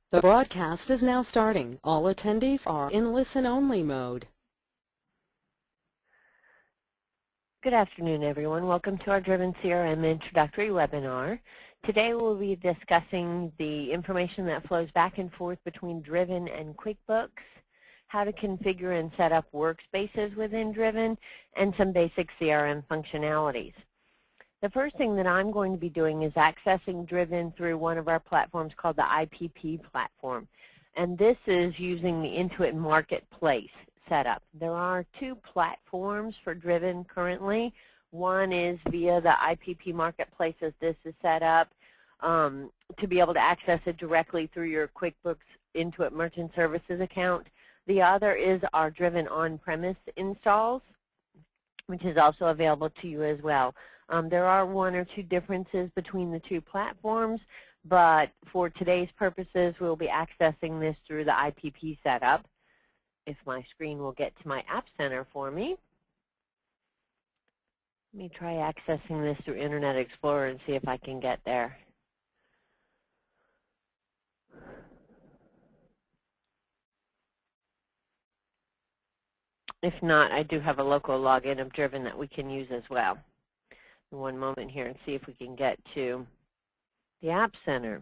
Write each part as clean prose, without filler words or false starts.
The broadcast is now starting. All attendees are in listen-only mode. Good afternoon, everyone. Welcome to our DrivenCRM introductory webinar. Today we'll be discussing the information that flows back and forth between Driven and QuickBooks, how to configure and set up workspaces within Driven, and some basic CRM functionalities. The first thing that I'm going to be doing is accessing Driven through one of our platforms called the IPP platform. And this is using the Intuit Marketplace setup. There are two platforms for Driven currently. One is via the IPP Marketplace as this is set up to be able to access it directly through your QuickBooks Intuit Merchant Services account. The other is our Driven on-premise installs, which is also available to you as well. There are one or two differences between the two platforms, but for today's purposes, we'll be accessing this through the IPP setup. If my screen will get to my App Center for me. Let me try accessing this through Internet Explorer and see if I can get there. If not, I do have a local login of Driven that we can use as well. One moment here and see if we can get to the App Center.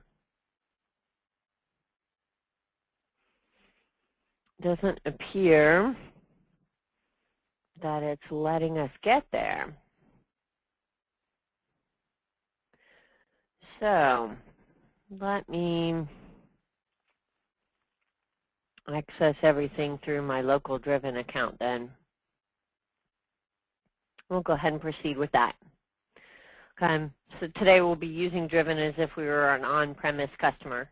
Doesn't appear that it's letting us get there. So let me access everything through my local Driven account then. We'll go ahead and proceed with that. Okay, so today we'll be using Driven as if we were an on-premise customer.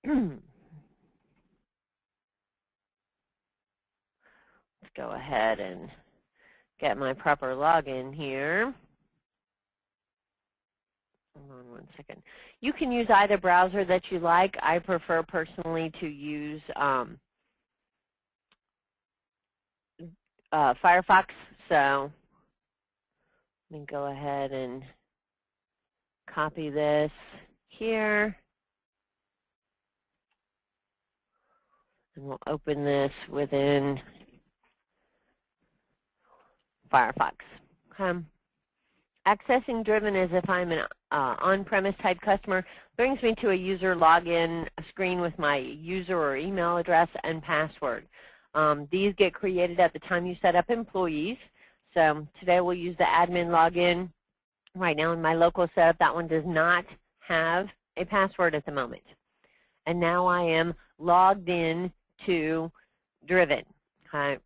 Let's go ahead and get my proper login here. Hold on one second. You can use either browser that you like. I prefer personally to use Firefox, so let me go ahead and copy this here. And we'll open this within Firefox. Accessing Driven as if I'm an on-premise type customer brings me to a user login screen with my user or email address and password. These get created at the time you set up employees. So today we'll use the admin login. Right now in my local setup, that one does not have a password at the moment. And now I am logged in to Driven.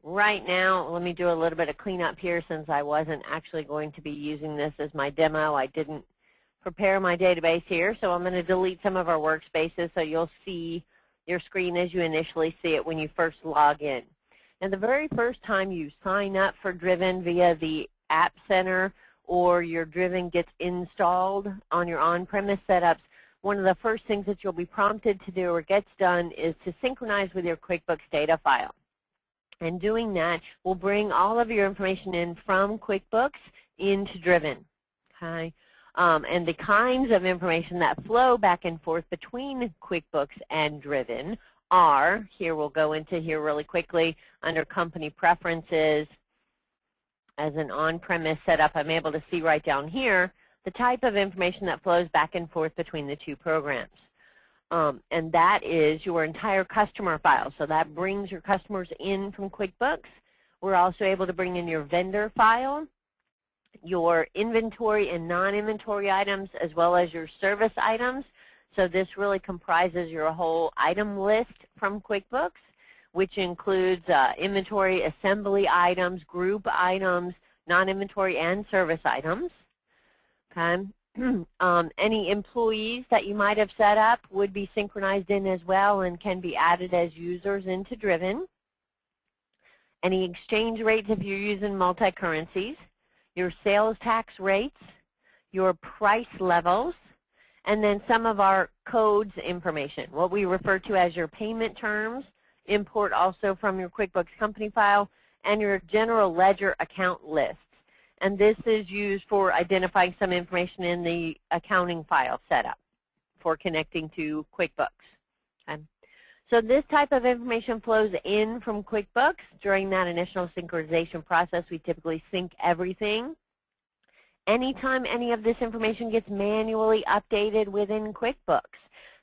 Right now, let me do a little bit of cleanup here since I wasn't actually going to be using this as my demo. I didn't prepare my database here, so I'm going to delete some of our workspaces so you'll see your screen as you initially see it when you first log in. And the very first time you sign up for Driven via the App Center or your Driven gets installed on your on-premise setups, one of the first things that you'll be prompted to do or gets done is to synchronize with your QuickBooks data file. And doing that will bring all of your information in from QuickBooks into Driven. Okay? And the kinds of information that flow back and forth between QuickBooks and Driven are, here we'll go into here really quickly, under Company Preferences, as an on-premise setup, I'm able to see right down here the type of information that flows back and forth between the two programs. And that is your entire customer file. So that brings your customers in from QuickBooks. We're also able to bring in your vendor file, your inventory and non-inventory items, as well as your service items. So this really comprises your whole item list from QuickBooks, which includes inventory, assembly items, group items, non-inventory, and service items. Okay. Any employees that you might have set up would be synchronized in as well and can be added as users into Driven. Any exchange rates if you're using multi-currencies, your sales tax rates, your price levels, and then some of our codes information, what we refer to as your payment terms, import also from your QuickBooks company file, and your general ledger account list. And this is used for identifying some information in the accounting file setup for connecting to QuickBooks. Okay. So this type of information flows in from QuickBooks. During that initial synchronization process, we typically sync everything. Anytime any of this information gets manually updated within QuickBooks,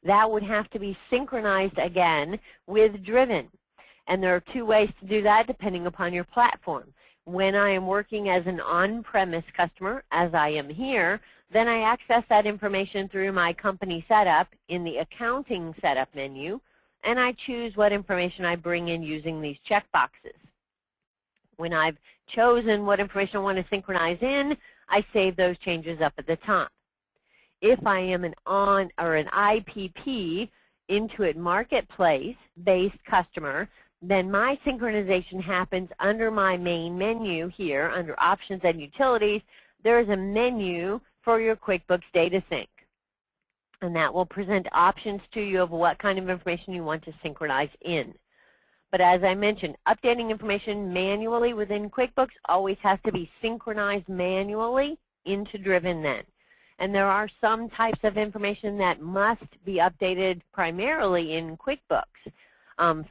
that would have to be synchronized again with Driven. And there are two ways to do that depending upon your platform. When I am working as an on-premise customer, as I am here, then I access that information through my company setup in the accounting setup menu, and I choose what information I bring in using these checkboxes. When I've chosen what information I want to synchronize in, I save those changes up at the top. If I am an IPP, Intuit Marketplace-based customer, then my synchronization happens under my main menu here, under Options and Utilities. There is a menu for your QuickBooks Data Sync, and that will present options to you of what kind of information you want to synchronize in. But as I mentioned, updating information manually within QuickBooks always has to be synchronized manually into Driven then. And there are some types of information that must be updated primarily in QuickBooks.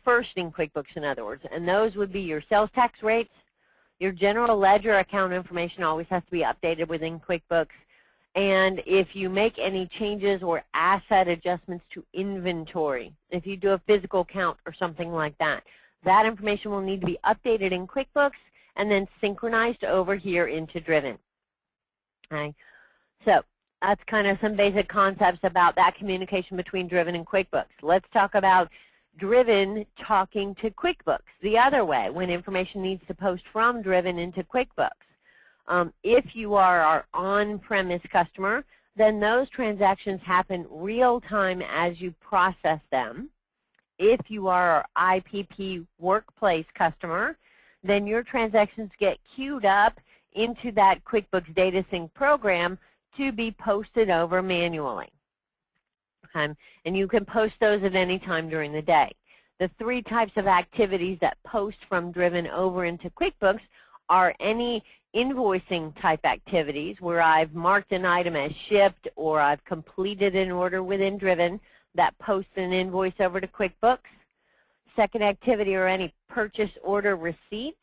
First in QuickBooks, in other words, and those would be your sales tax rates. Your general ledger account information always has to be updated within QuickBooks. And if you make any changes or asset adjustments to inventory, if you do a physical count or something like that, that information will need to be updated in QuickBooks and then synchronized over here into Driven. Okay. So that's kind of some basic concepts about that communication between Driven and QuickBooks. Let's talk about Driven talking to QuickBooks the other way when information needs to post from Driven into QuickBooks. If you are our on-premise customer, then those transactions happen real-time as you process them. If you are our IPP Workplace customer, then your transactions get queued up into that QuickBooks Data Sync program to be posted over manually. And you can post those at any time during the day. The three types of activities that post from Driven over into QuickBooks are any invoicing type activities where I've marked an item as shipped or I've completed an order within Driven that posts an invoice over to QuickBooks. Second activity are any purchase order receipts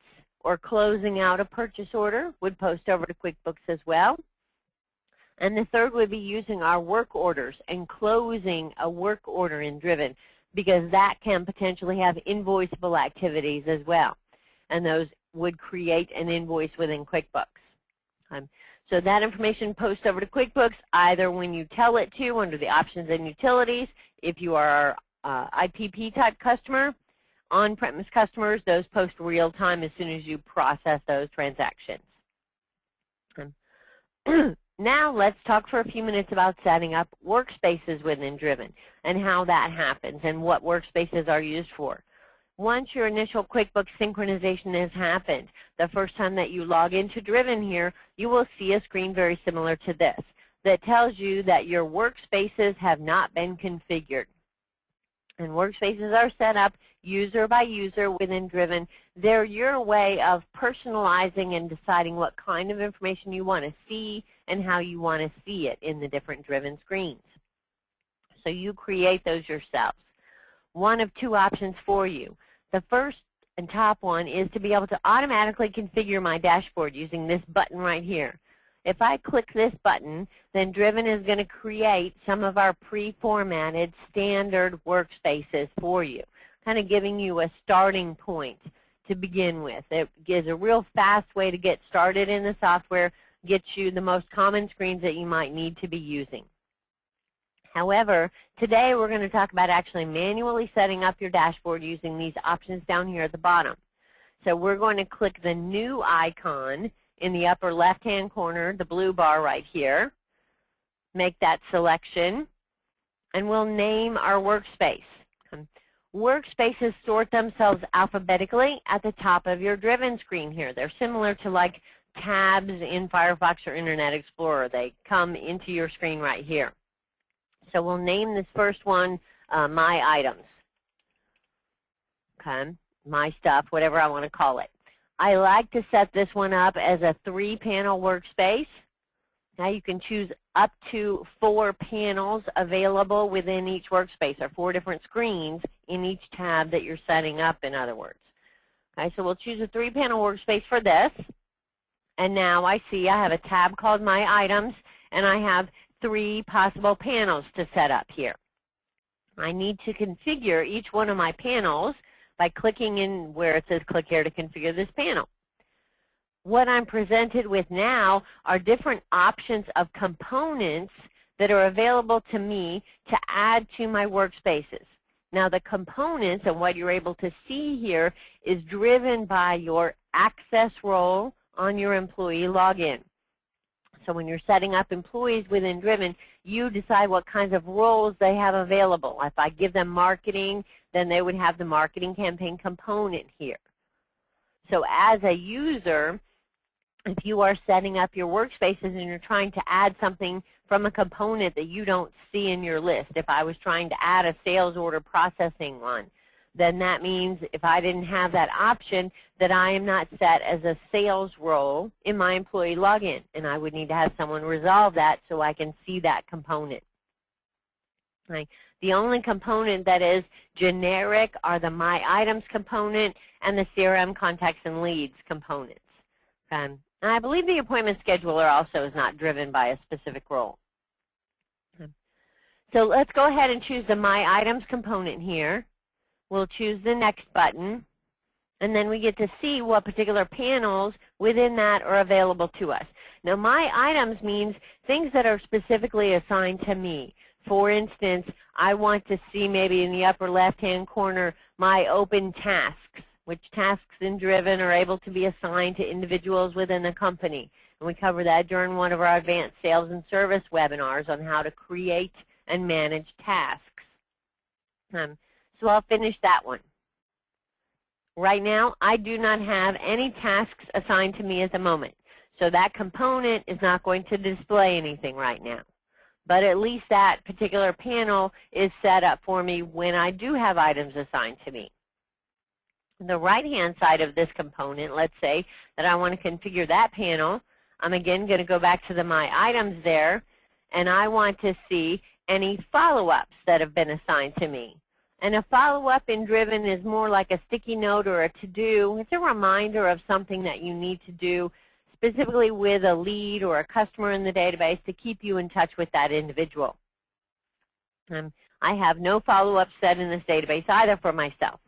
or closing out a purchase order would post over to QuickBooks as well. And the third would be using our work orders and closing a work order in Driven, because that can potentially have invoiceable activities as well. And those would create an invoice within QuickBooks. So that information posts over to QuickBooks either when you tell it to under the Options and Utilities. If you are our IPP type customer, on-premise customers, those post real time as soon as you process those transactions. Now let's talk for a few minutes about setting up workspaces within Driven and how that happens and what workspaces are used for. Once your initial QuickBooks synchronization has happened, the first time that you log into Driven here, you will see a screen very similar to this that tells you that your workspaces have not been configured. And workspaces are set up user by user within Driven. They're your way of personalizing and deciding what kind of information you want to see and how you want to see it in the different Driven screens. So you create those yourselves. One of two options for you. The first and top one is to be able to automatically configure my dashboard using this button right here. If I click this button, then Driven is going to create some of our pre-formatted standard workspaces for you, kind of giving you a starting point to begin with. It gives a real fast way to get started in the software, gets you the most common screens that you might need to be using. However, today we're going to talk about actually manually setting up your dashboard using these options down here at the bottom. So we're going to click the new icon in the upper left-hand corner, the blue bar right here. Make that selection, and we'll name our workspace. Workspaces sort themselves alphabetically at the top of your Driven screen here. They're similar to like tabs in Firefox or Internet Explorer. They come into your screen right here. So we'll name this first one My Items. Okay, My Stuff, whatever I want to call it. I like to set this one up as a 3-panel workspace. Now you can choose up to 4 panels available within each workspace, or 4 different screens in each tab that you're setting up, in other words. Okay, so we'll choose a 3-panel workspace for this. And now I see I have a tab called My Items, and I have 3 possible panels to set up here. I need to configure each one of my panels by clicking in where it says click here to configure this panel. What I'm presented with now are different options of components that are available to me to add to my workspaces. Now the components and what you're able to see here is driven by your access role on your employee login. So when you're setting up employees within Driven, you decide what kinds of roles they have available. If I give them marketing, then they would have the marketing campaign component here. So as a user, if you are setting up your workspaces and you're trying to add something from a component that you don't see in your list, if I was trying to add a sales order processing one, then that means if I didn't have that option, that I am not set as a sales role in my employee login, and I would need to have someone resolve that so I can see that component. Right. The only component that is generic are the My Items component and the CRM Contacts and Leads components. I believe the appointment scheduler also is not driven by a specific role. So let's go ahead and choose the My Items component here. We'll choose the Next button, and then we get to see what particular panels within that are available to us. Now, My Items means things that are specifically assigned to me. For instance, I want to see maybe in the upper left-hand corner my open tasks, which tasks in Driven are able to be assigned to individuals within the company. And we cover that during one of our advanced sales and service webinars on how to create and manage tasks. So I'll finish that one. Right now, I do not have any tasks assigned to me at the moment. So that component is not going to display anything right now. But at least that particular panel is set up for me when I do have items assigned to me. The right-hand side of this component, let's say that I want to configure that panel. I'm again going to go back to the My Items there, and I want to see any follow-ups that have been assigned to me. And a follow-up in Driven is more like a sticky note or a to-do. It's a reminder of something that you need to do, specifically with a lead or a customer in the database to keep you in touch with that individual. I have no follow-up set in this database either for myself.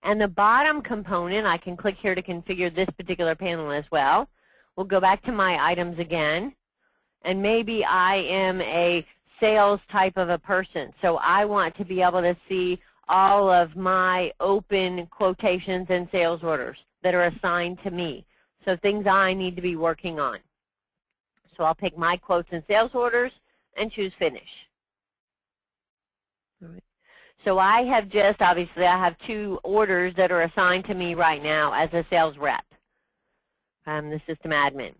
And the bottom component, I can click here to configure this particular panel as well. We'll go back to My Items again. And maybe I am a sales type of a person, so I want to be able to see all of my open quotations and sales orders that are assigned to me, so things I need to be working on. So I'll pick my quotes and sales orders and choose Finish. All right. So I have obviously I have 2 orders that are assigned to me right now as a sales rep. I'm the system admin.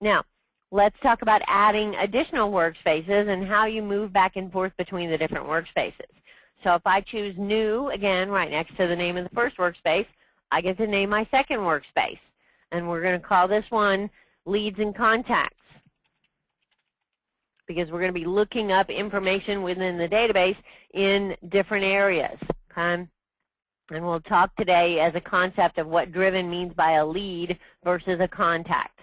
Now, let's talk about adding additional workspaces and how you move back and forth between the different workspaces. So if I choose New, again, right next to the name of the first workspace, I get to name my second workspace. And we're going to call this one Leads and Contacts, because we're going to be looking up information within the database in different areas. And we'll talk today as a concept of what Driven means by a lead versus a contact.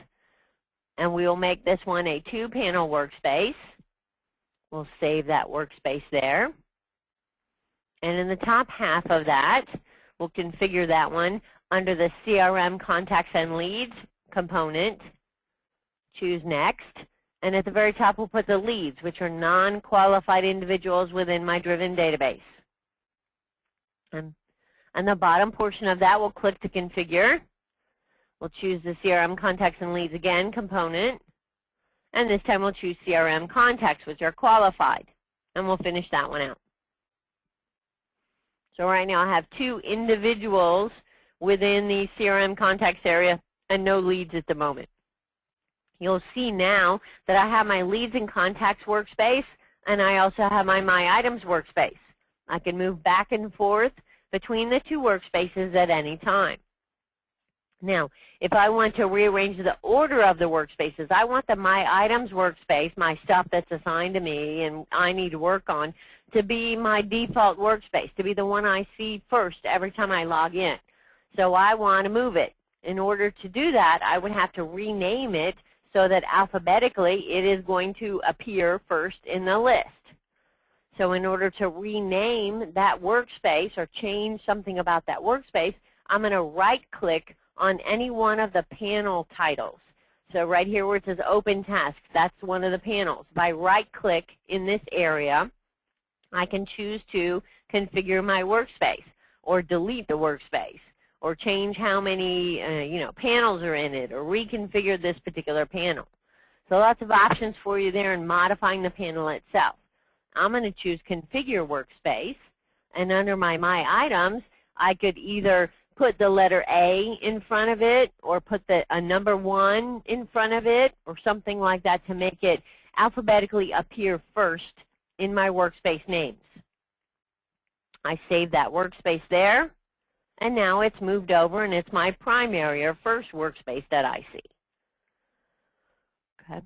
And we will make this one a 2-panel workspace. We'll save that workspace there. And in the top half of that, we'll configure that one under the CRM Contacts and Leads component. Choose Next. And at the very top, we'll put the leads, which are non-qualified individuals within my Driven database. And on the bottom portion of that, we'll click to configure. We'll choose the CRM Contacts and Leads again component. And this time we'll choose CRM Contacts, which are qualified. And we'll finish that one out. So right now I have 2 individuals within the CRM Contacts area and no leads at the moment. You'll see now that I have my Leads and Contacts workspace, and I also have my Items workspace. I can move back and forth between the 2 workspaces at any time. Now, if I want to rearrange the order of the workspaces, I want the My Items workspace, my stuff that's assigned to me and I need to work on, to be my default workspace, to be the one I see first every time I log in. So I want to move it. In order to do that, I would have to rename it so that alphabetically it is going to appear first in the list. So in order to rename that workspace or change something about that workspace, I'm going to right-click on any one of the panel titles. So right here where it says Open Tasks, that's one of the panels. By right-click in this area, I can choose to configure my workspace or delete the workspace or change how many panels are in it or reconfigure this particular panel. So lots of options for you there in modifying the panel itself. I'm going to choose Configure Workspace, and under my Items, I could either put the letter A in front of it or put a number 1 in front of it or something like that to make it alphabetically appear first in my workspace names. I save that workspace there, and now it's moved over and it's my primary or first workspace that I see. Okay.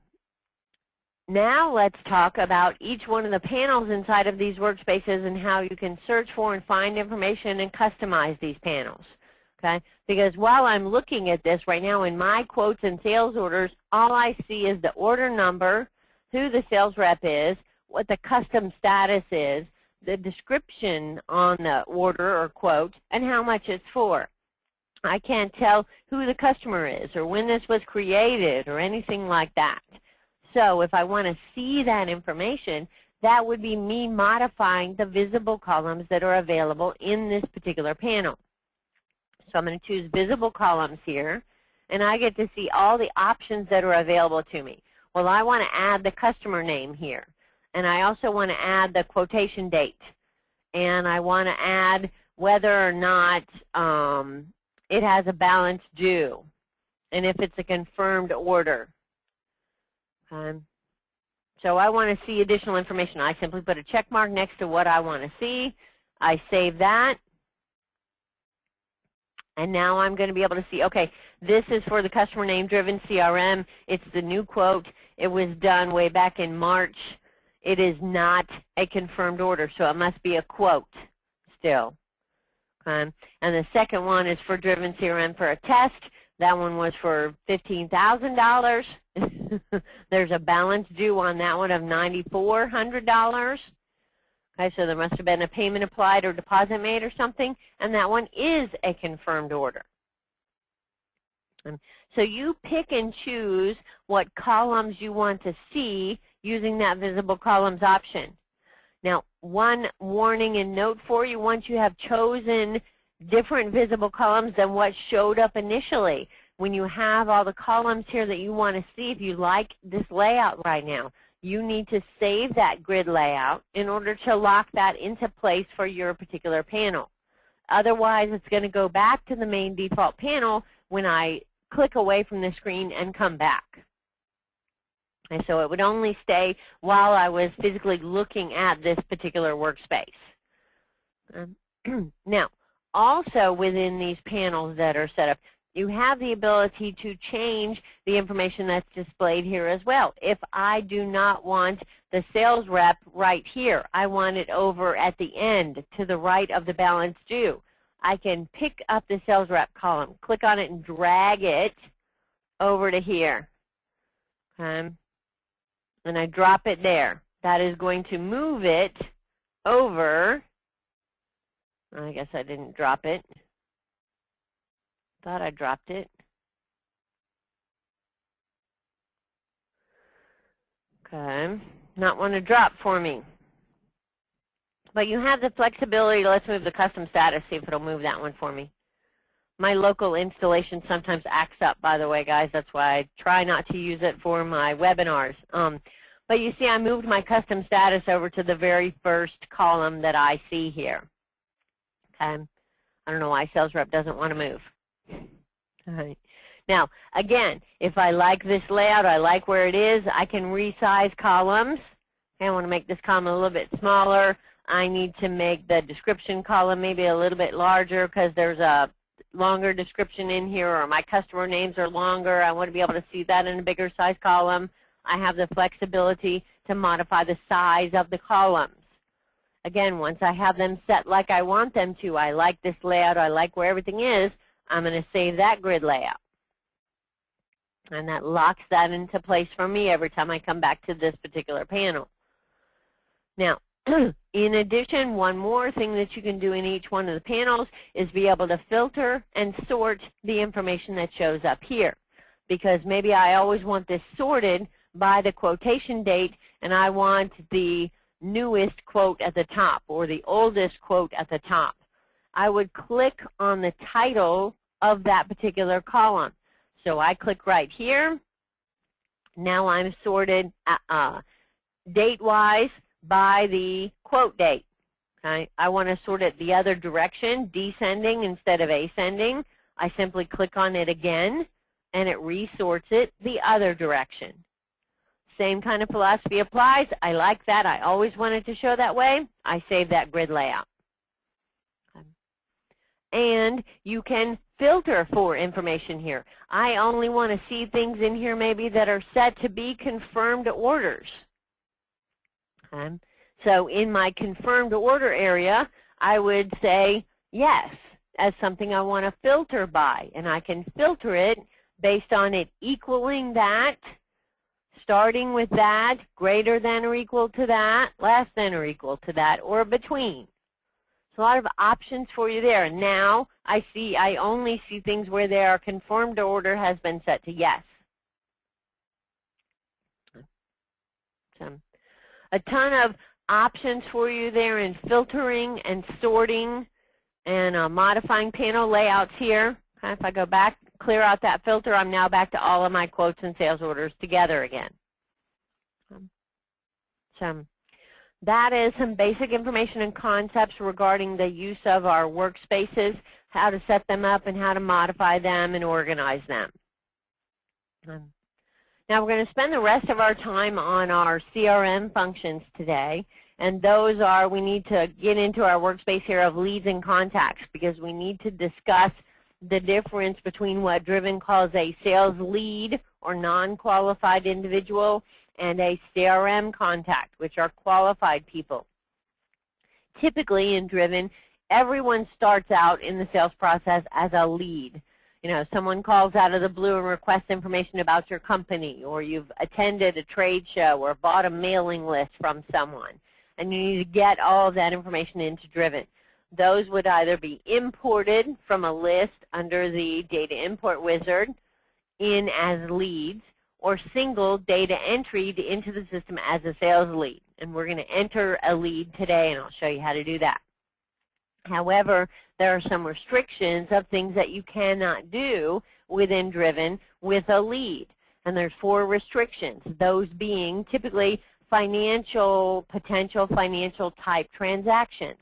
Now let's talk about each one of the panels inside of these workspaces and how you can search for and find information and customize these panels. Okay? Because while I'm looking at this right now in my quotes and sales orders, all I see is the order number, who the sales rep is, what the custom status is, the description on the order or quote, and how much it's for. I can't tell who the customer is or when this was created or anything like that. So if I want to see that information, that would be me modifying the visible columns that are available in this particular panel. So I'm going to choose Visible Columns here, and I get to see all the options that are available to me. Well, I want to add the customer name here, and I also want to add the quotation date, and I want to add whether or not it has a balance due, and if it's a confirmed order. So I want to see additional information. I simply put a check mark next to what I want to see. I save that. And now I'm going to be able to see, okay, this is for the customer name DrivenCRM. It's the new quote. It was done way back in March. It is not a confirmed order, so it must be a quote still. And the second one is for DrivenCRM for a test. That one was for $15,000. There's a balance due on that one of $9,400. Okay, so there must have been a payment applied or deposit made or something, and that one is a confirmed order. So you pick and choose what columns you want to see using that Visible Columns option. Now, one warning and note for you, once you have chosen different visible columns than what showed up initially, when you have all the columns here that you want to see, if you like this layout right now, you need to save that grid layout in order to lock that into place for your particular panel. Otherwise, it's going to go back to the main default panel when I click away from the screen and come back. And so it would only stay while I was physically looking at this particular workspace. Now, also within these panels that are set up, you have the ability to change the information that's displayed here as well. If I do not want the sales rep right here, I want it over at the end to the right of the balance due, I can pick up the sales rep column, click on it, and drag it over to here. And I drop it there. That is going to move it over. I guess I didn't drop it. Thought I dropped it. Okay, not want to drop for me. But you have the flexibility. Let's move the custom status, see if it'll move that one for me. My local installation sometimes acts up, by the way, guys. That's why I try not to use it for my webinars. But you see I moved my custom status over to the very first column that I see here. Okay, I don't know why sales rep doesn't want to move. All right. Now, again, if I like this layout, I like where it is, I can resize columns. Okay, I want to make this column a little bit smaller. I need to make the description column maybe a little bit larger because there's a longer description in here, or my customer names are longer, I want to be able to see that in a bigger size column, I have the flexibility to modify the size of the columns. Again, once I have them set like I want them to, I like this layout, I like where everything is, I'm going to save that grid layout. And that locks that into place for me every time I come back to this particular panel. Now, in addition, one more thing that you can do in each one of the panels is be able to filter and sort the information that shows up here. Because maybe I always want this sorted by the quotation date, and I want the newest quote at the top or the oldest quote at the top. I would click on the title of that particular column. So I click right here. Now I'm sorted date-wise by the quote date. Okay? I want to sort it the other direction, descending instead of ascending. I simply click on it again, and it resorts it the other direction. Same kind of philosophy applies. I like that. I always wanted to show that way. I save that grid layout. Okay. And you can filter for information here. I only want to see things in here maybe that are set to be confirmed orders. Okay. So in my confirmed order area, I would say yes as something I want to filter by. And I can filter it based on it equaling that, starting with that, greater than or equal to that, less than or equal to that, or between. So a lot of options for you there. And now I only see things where their confirmed order has been set to yes. So a ton of options for you there in filtering and sorting and modifying panel layouts here. Okay, if I go back, clear out that filter, I'm now back to all of my quotes and sales orders together again. So that is some basic information and concepts regarding the use of our workspaces, how to set them up and how to modify them and organize them. Now we're going to spend the rest of our time on our CRM functions today, and those are, we need to get into our workspace here of leads and contacts because we need to discuss the difference between what Driven calls a sales lead or non-qualified individual and a CRM contact, which are qualified people. Typically in Driven, everyone starts out in the sales process as a lead. You know, someone calls out of the blue and requests information about your company, or you've attended a trade show or bought a mailing list from someone, and you need to get all of that information into Driven. Those would either be imported from a list under the data import wizard in as leads, or single data entered into the system as a sales lead. And we're going to enter a lead today, and I'll show you how to do that. However, there are some restrictions of things that you cannot do within Driven with a lead. And there's 4 restrictions, those being typically potential financial type transactions.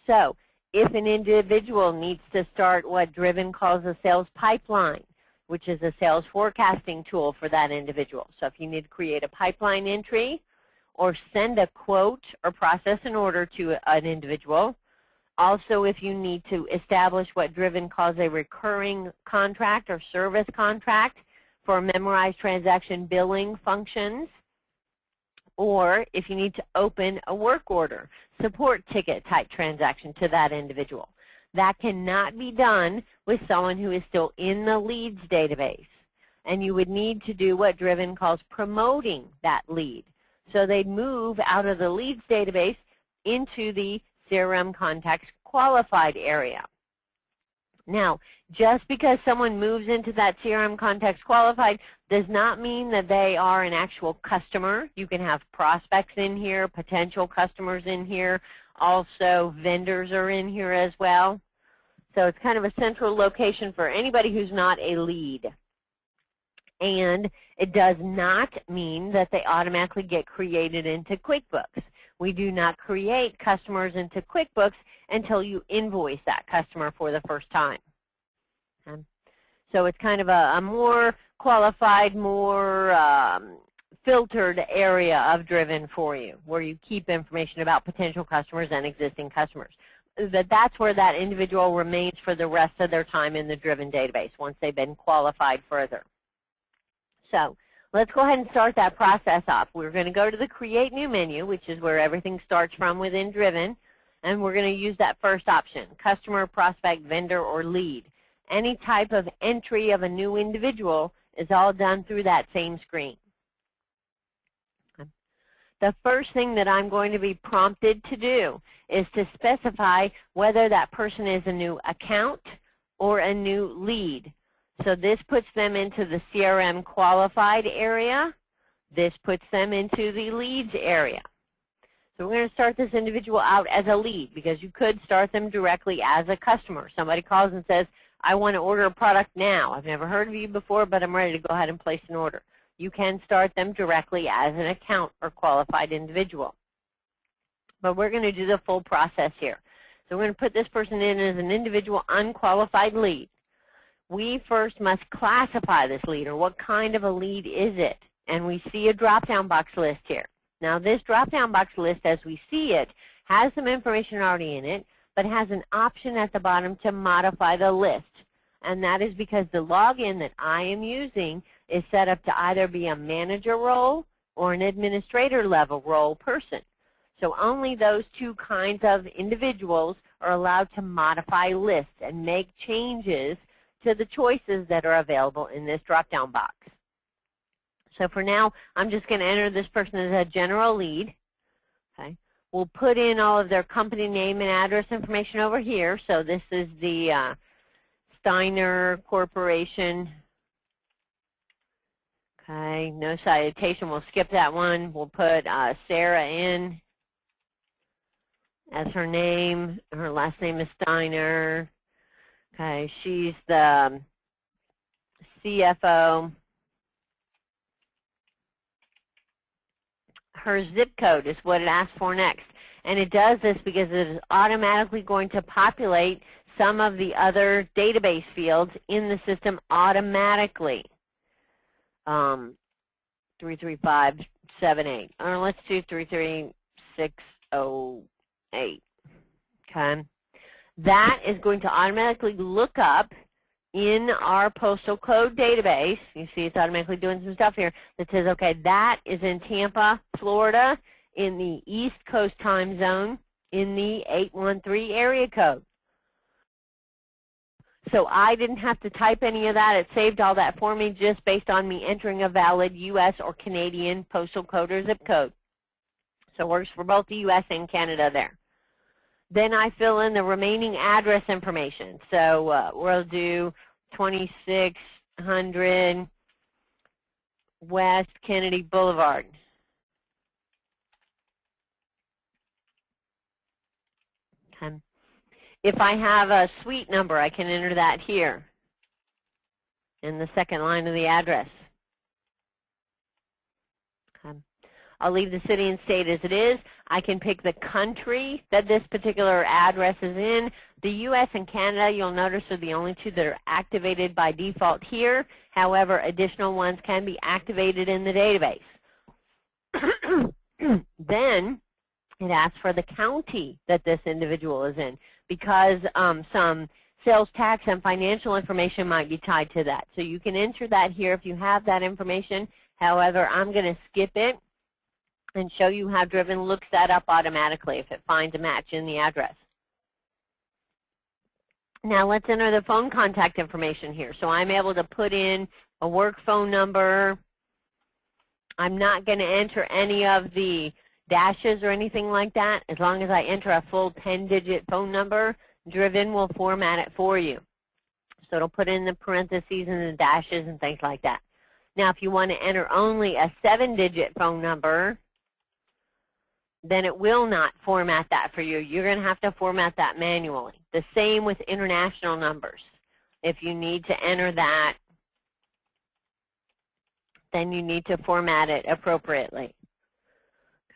So if an individual needs to start what Driven calls a sales pipeline, which is a sales forecasting tool for that individual. So if you need to create a pipeline entry or send a quote or process an order to an individual. Also, if you need to establish what Driven calls a recurring contract or service contract for memorized transaction billing functions, or if you need to open a work order, support ticket type transaction to that individual. That cannot be done with someone who is still in the leads database. And you would need to do what Driven calls promoting that lead. So they'd move out of the leads database into the CRM contacts qualified area. Now, just because someone moves into that CRM contacts qualified does not mean that they are an actual customer. You can have prospects in here, potential customers in here, also vendors are in here as well. So it's kind of a central location for anybody who's not a lead. And it does not mean that they automatically get created into QuickBooks. We do not create customers into QuickBooks until you invoice that customer for the first time. Okay. So it's kind of a more qualified, more filtered area of Driven for you, where you keep information about potential customers and existing customers. that's where that individual remains for the rest of their time in the Driven database once they've been qualified further. So let's go ahead and start that process off. We're going to go to the Create New menu, which is where everything starts from within Driven, and we're going to use that first option, Customer, Prospect, Vendor, or Lead. Any type of entry of a new individual is all done through that same screen. The first thing that I'm going to be prompted to do is to specify whether that person is a new account or a new lead. So this puts them into the CRM qualified area. This puts them into the leads area. So we're going to start this individual out as a lead because you could start them directly as a customer. Somebody calls and says, I want to order a product now. I've never heard of you before, but I'm ready to go ahead and place an order. You can start them directly as an account or qualified individual. But we're going to do the full process here. So we're going to put this person in as an individual unqualified lead. We first must classify this lead, or what kind of a lead is it? And we see a drop-down box list here. Now this drop-down box list, as we see it, has some information already in it, but has an option at the bottom to modify the list. And that is because the login that I am using is set up to either be a manager role or an administrator level role person. So only those two kinds of individuals are allowed to modify lists and make changes to the choices that are available in this drop-down box. So for now, I'm just going to enter this person as a general lead. Okay. We'll put in all of their company name and address information over here. So this is the Steiner Corporation. Okay, no citation. We'll skip that one. We'll put Sarah in as her name. Her last name is Steiner. Okay, she's the CFO. Her zip code is what it asks for next. And it does this because it is automatically going to populate some of the other database fields in the system automatically. 33578. Or let's do 33608. Okay. That is going to automatically look up in our postal code database. You see it's automatically doing some stuff here that says, okay, that is in Tampa, Florida, in the East Coast time zone, in the 813 area code. So I didn't have to type any of that. It saved all that for me just based on me entering a valid U.S. or Canadian postal code or zip code. So it works for both the U.S. and Canada there. Then I fill in the remaining address information. So we'll do 2600 West Kennedy Boulevard. Okay. If I have a suite number, I can enter that here in the second line of the address. Okay. I'll leave the city and state as it is. I can pick the country that this particular address is in. The U.S. and Canada, you'll notice, are the only two that are activated by default here. However, additional ones can be activated in the database. Then it asks for the county that this individual is in, because some sales tax and financial information might be tied to that. So you can enter that here if you have that information. However, I'm going to skip it and show you how Driven looks that up automatically if it finds a match in the address. Now let's enter the phone contact information here. So I'm able to put in a work phone number. I'm not going to enter any of the dashes or anything like that. As long as I enter a full 10-digit phone number, Driven will format it for you. So it'll put in the parentheses and the dashes and things like that. Now if you want to enter only a 7-digit phone number, then it will not format that for you. You're going to have to format that manually. The same with international numbers. If you need to enter that, then you need to format it appropriately.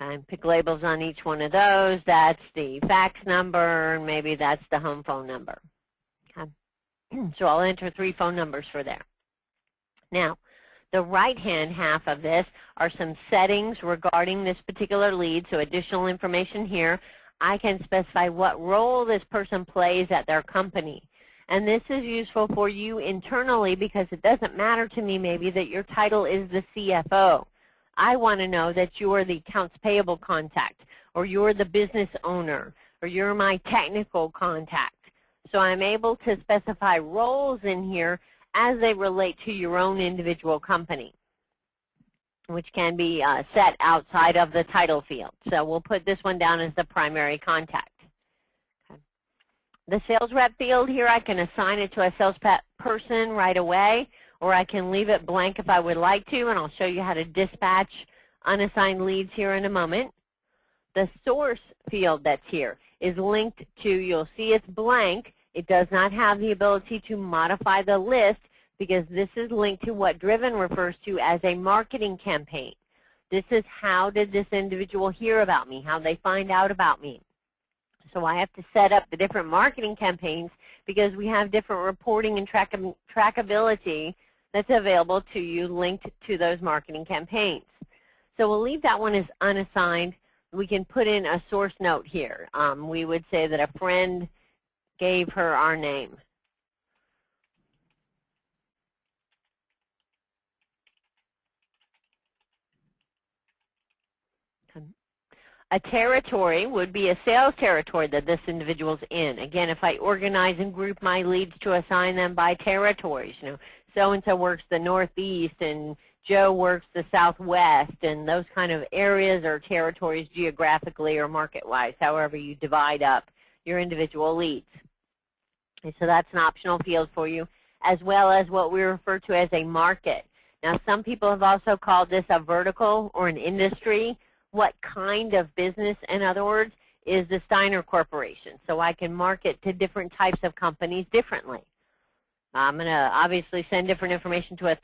Okay, pick labels on each one of those. That's the fax number, and maybe that's the home phone number. Okay. So I'll enter 3 phone numbers for there. Now, the right-hand half of this are some settings regarding this particular lead, so additional information here. I can specify what role this person plays at their company. And this is useful for you internally because it doesn't matter to me maybe that your title is the CFO. I want to know that you're the accounts payable contact, or you're the business owner, or you're my technical contact. So I'm able to specify roles in here as they relate to your own individual company, which can be set outside of the title field. So we'll put this one down as the primary contact. Okay. The sales rep field here, I can assign it to a sales person right away, or I can leave it blank if I would like to, and I'll show you how to dispatch unassigned leads here in a moment. The source field that's here is linked to, you'll see it's blank. It does not have the ability to modify the list because this is linked to what Driven refers to as a marketing campaign. This is how did this individual hear about me, how they find out about me. So I have to set up the different marketing campaigns because we have different reporting and trackability that's available to you linked to those marketing campaigns. So we'll leave that one as unassigned. We can put in a source note here. We would say that a friend gave her our name. A territory would be a sales territory that this individual's in. Again, if I organize and group my leads to assign them by territories, so-and-so works the Northeast and Joe works the Southwest, and those kind of areas or territories geographically or market-wise, however you divide up your individual leads. And so that's an optional field for you, as well as what we refer to as a market. Now, some people have also called this a vertical or an industry. What kind of business, in other words, is the Steiner Corporation? So I can market to different types of companies differently. I'm going to obviously send different information to a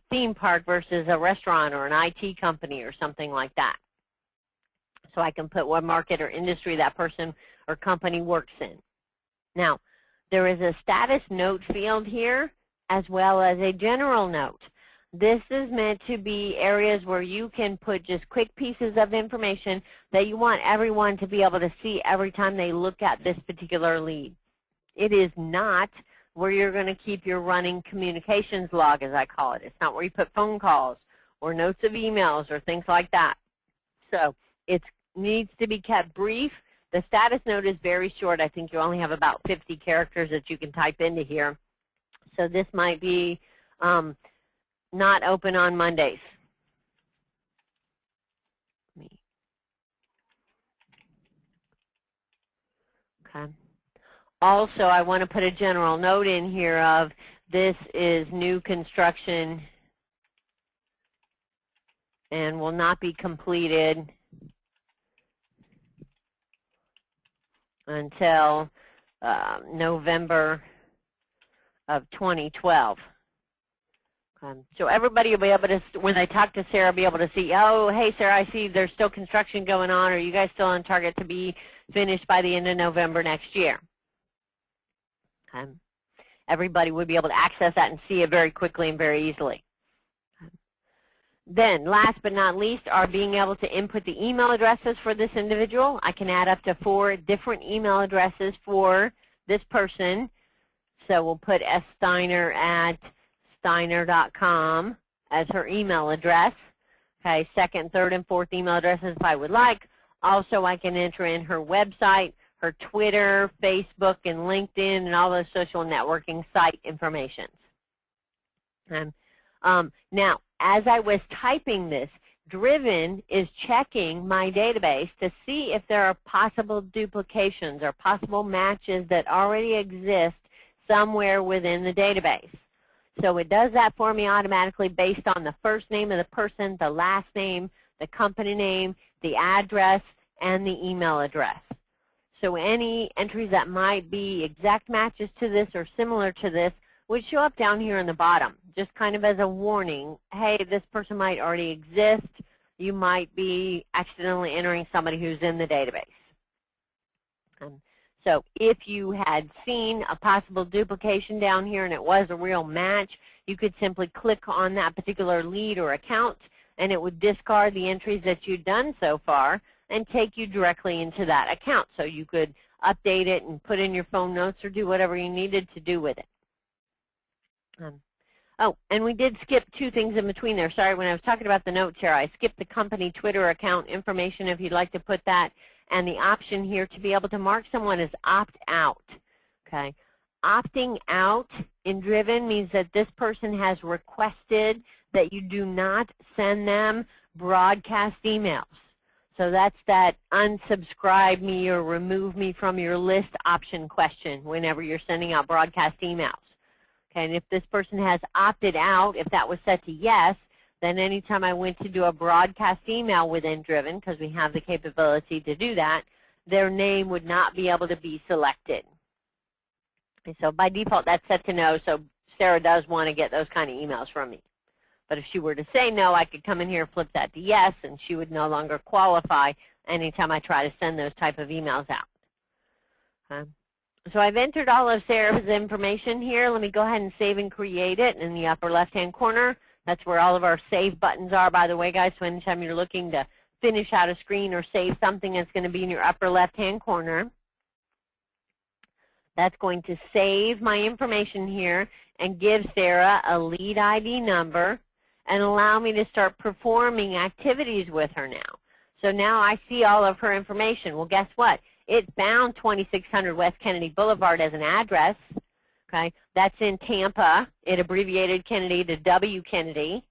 theme park versus a restaurant or an IT company or something like that. So I can put what market or industry that person or company works in. Now, there is a status note field here as well as a general note. This is meant to be areas where you can put just quick pieces of information that you want everyone to be able to see every time they look at this particular lead. It is not where you're going to keep your running communications log, as I call it. It's not where you put phone calls or notes of emails or things like that. So it needs to be kept brief. The status note is very short. I think you only have about 50 characters that you can type into here. So this might be not open on Mondays. Okay. Also, I want to put a general note in here of this is new construction and will not be completed until November of 2012. So everybody will be able to, when they talk to Sarah, be able to see, oh, hey, Sarah, I see there's still construction going on. Are you guys still on target to be finished by the end of November next year? Everybody would be able to access that and see it very quickly and very easily. Then, last but not least, are being able to input the email addresses for this individual. I can add up to 4 different email addresses for this person. So we'll put ssteiner@steiner.com as her email address. Okay, second, third, and fourth email addresses if I would like. Also, I can enter in her website, her Twitter, Facebook, and LinkedIn, and all those social networking site information. Now, as I was typing this, Driven is checking my database to see if there are possible duplications or possible matches that already exist somewhere within the database. So it does that for me automatically based on the first name of the person, the last name, the company name, the address, and the email address. So any entries that might be exact matches to this or similar to this would show up down here in the bottom, just kind of as a warning. Hey, this person might already exist. You might be accidentally entering somebody who's in the database. So if you had seen a possible duplication down here and it was a real match, you could simply click on that particular lead or account, and it would discard the entries that you've done so far, and take you directly into that account. So you could update it and put in your phone notes or do whatever you needed to do with it. Oh, and we did skip two things in between there. Sorry, when I was talking about the notes here, I skipped the company Twitter account information if you'd like to put that, and the option here to be able to mark someone as opt-out. Okay, opting out in Driven means that this person has requested that you do not send them broadcast emails. So that's that unsubscribe me or remove me from your list option question whenever you're sending out broadcast emails. Okay, and if this person has opted out, if that was set to yes, then anytime I went to do a broadcast email within Driven, because we have the capability to do that, their name would not be able to be selected. And so by default, that's set to no, so Sarah does want to get those kind of emails from me. But if she were to say no, I could come in here and flip that to yes, and she would no longer qualify anytime I try to send those type of emails out. Okay. So I've entered all of Sarah's information here. Let me go ahead and save and create it in the upper left-hand corner. That's where all of our save buttons are, by the way, guys. So anytime you're looking to finish out a screen or save something, that's going to be in your upper left-hand corner. That's going to save my information here and give Sarah a lead ID number and allow me to start performing activities with her now. So now I see all of her information. Well, guess what? It found 2600 West Kennedy Boulevard as an address. Okay, that's in Tampa. It abbreviated Kennedy to W Kennedy.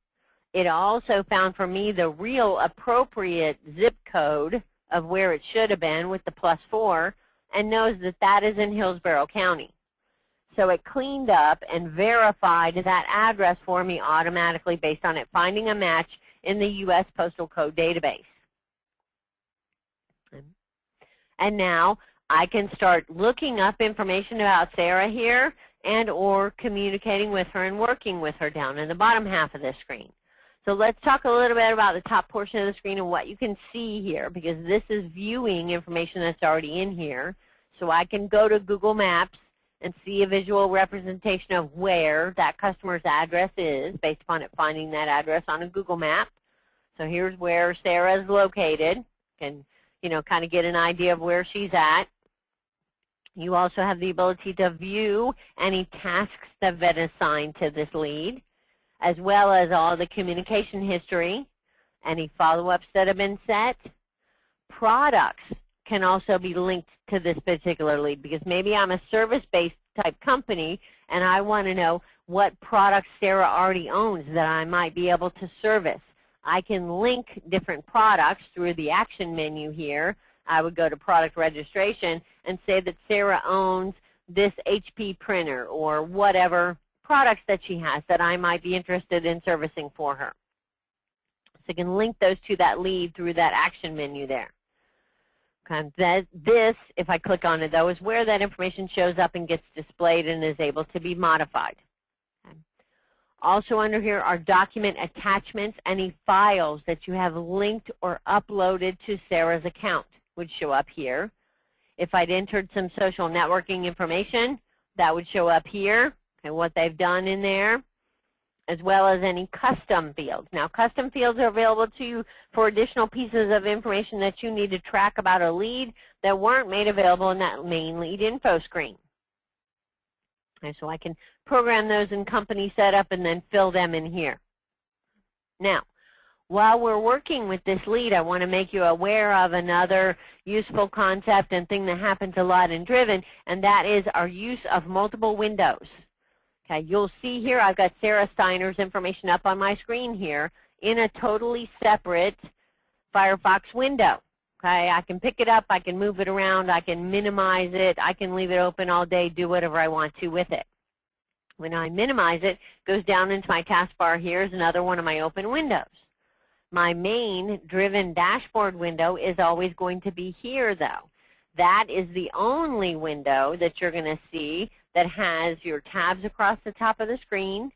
It also found for me the real appropriate zip code of where it should have been with the +4, and knows that that is in Hillsborough County. So it cleaned up and verified that address for me automatically based on it finding a match in the U.S. Postal Code database. And now I can start looking up information about Sarah here and or communicating with her and working with her down in the bottom half of this screen. So let's talk a little bit about the top portion of the screen and what you can see here, because this is viewing information that's already in here. So I can go to Google Maps and see a visual representation of where that customer's address is based upon it finding that address on a Google map. So here's where Sarah is located. Can kind of get an idea of where she's at. You also have the ability to view any tasks that have been assigned to this lead, as well as all the communication history, any follow-ups that have been set. Products can also be linked to this particular lead, because maybe I'm a service-based type company and I want to know what products Sarah already owns that I might be able to service. I can link different products through the action menu here. I would go to product registration and say that Sarah owns this HP printer or whatever products that she has that I might be interested in servicing for her. So I can link those to that lead through that action menu there. Okay. This, if I click on it, though, is where that information shows up and gets displayed and is able to be modified. Also under here are document attachments. Any files that you have linked or uploaded to Sarah's account would show up here. If I'd entered some social networking information, that would show up here and what they've done in there, as well as any custom fields. Now, custom fields are available to you for additional pieces of information that you need to track about a lead that weren't made available in that main lead info screen. And so I can program those in company setup and then fill them in here. Now, while we're working with this lead, I want to make you aware of another useful concept and thing that happens a lot in Driven, and that is our use of multiple windows. Okay, you'll see here I've got Sarah Steiner's information up on my screen here in a totally separate Firefox window. Okay, I can pick it up, I can move it around, I can minimize it, I can leave it open all day, do whatever I want to with it. When I minimize it, it goes down into my taskbar here is another one of my open windows. My main Driven dashboard window is always going to be here, though. That is the only window that you're going to see that has your tabs across the top of the screen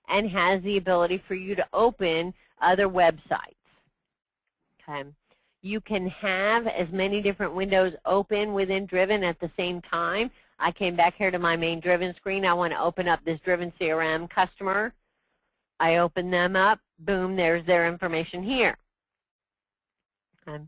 and has the ability for you to open other websites. Okay. You can have as many different windows open within Driven at the same time. I came back here to my main Driven screen. I want to open up this DrivenCRM customer. I open them up. Boom, there's their information here. Okay.